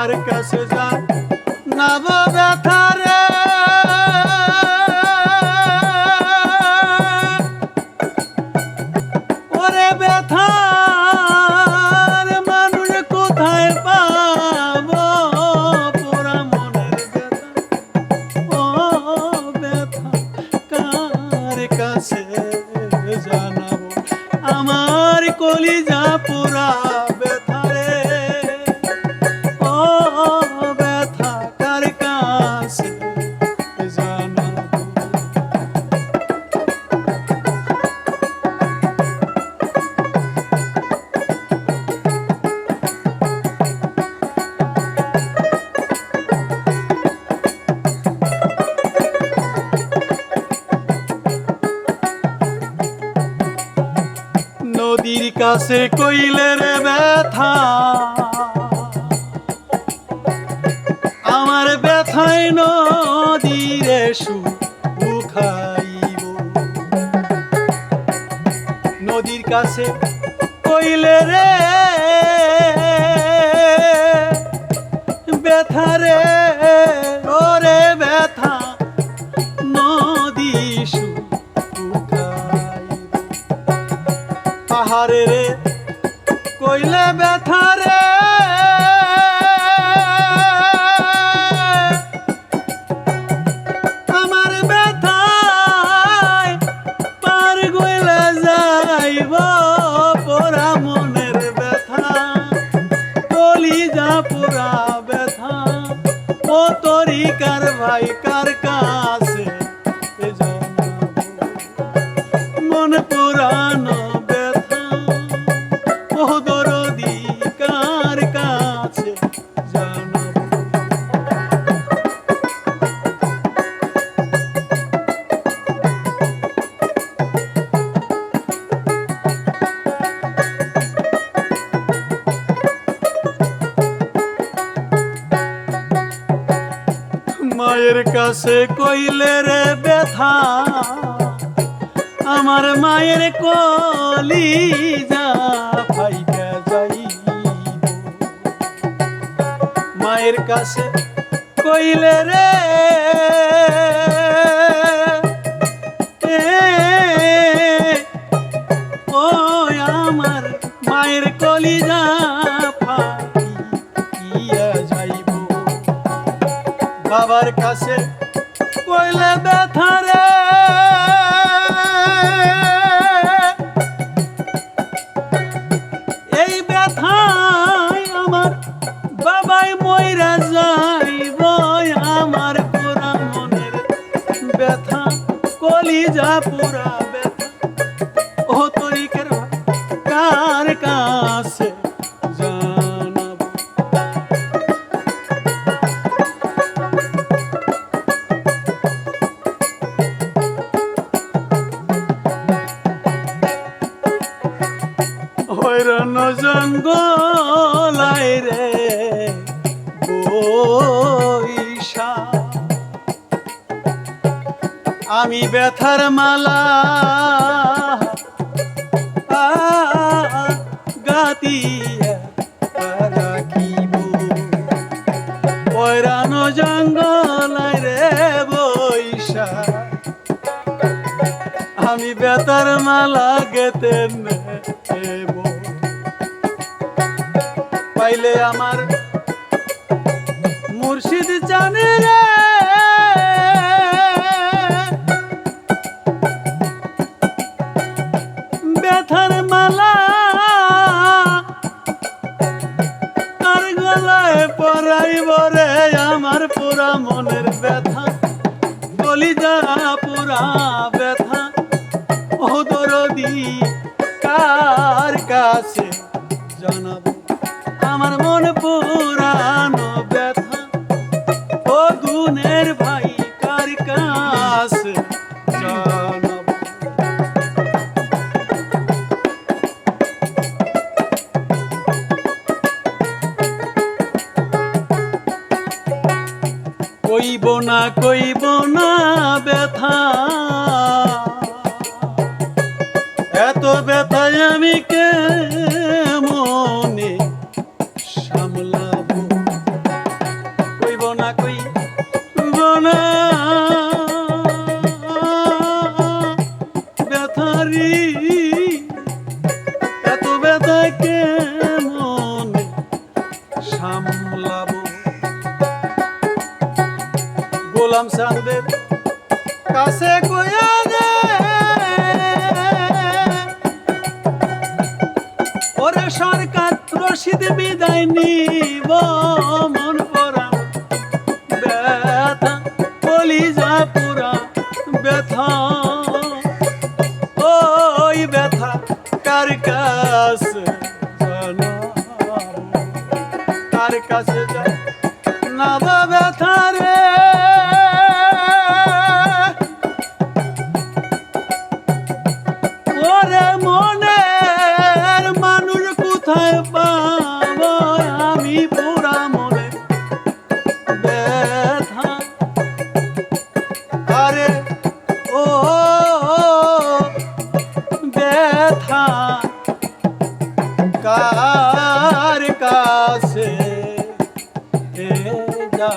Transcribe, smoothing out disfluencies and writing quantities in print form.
কার কাছে জানাব ব্যথা রে ওরে ব্যথার মানুষ কোথায় পাবো পোড়া মনের ব্যথা ও ব্যথা কার কাছে জানাবো আমার কলিজা পোড়া ব্যথা রে ও ব্যথা কার কাছে জানাবো নদীর কাছে কইলে রে ব্যথা আমার ব্যথায় নদীরে শুকাইব নদীর কাছে কইলে রে ব্যথা রে ওরে ব্যথা নদী পাহাড়ে রে কইলে ব্যথা রে আমার ব্যথায় পার গইলে যাইব পোড়া মনের ব্যথা কলিজা পোড়া ব্যথা ও তরিকার ভাই কার কাছে মন পুরানো দরদি কার কাছে জানাবো মায়ের কাছে কইলে রে ব্যথা আমার মায়ের কলিজা ফাইকা যাইব মায়ের কাছে কইলে রে ও আমার মায়ের কলিজা ফাইকা যাইব বাবার কাছে কইলে ব্যথা রে এই ব্যথায় আমার বাবাই মইরা যাইব আমার পুরা মনের ব্যথা কলিজা পুরা ব্যথা ও তরিকের কার কাছে জানাবো হইরান জঙ্গলাই রে বৈশা আমি ব্যথার মালা গাতিয়া রাখিব হইরান জঙ্গলাই রে বৈশা আমি ব্যথার মালা গেতে নেব পাইলে আমার মুর্শিদ জানে রে ব্যথার মালা আর গলায় পরাইব রে আমার পুরা মনের ব্যথা কলিজা পুরা ব্যথা ও দরদি কার কাছে জানাবো আমার মন পুরানো ব্যথা ও গুণের ভাই কার কাছে জানাবো কইব না ব্যথা এত ব্যথায় আমি কেমনে সামলাবো সামলাবো। গোলাম চাঁদের কাছে কইয়া দে ওরে সরকার রশিদ বিদায় নিব মন পরা ব্যথা কলিজা পুরা ব্যথা ওই ব্যথা কার কাছে জানাবো কার কাছে জানাবো ব্যথা রে ওরে মনের মানুষ কোথায় পাবো আমি পুরা মনে ব্যথা আরে ও ব্যথা কার কাছে যা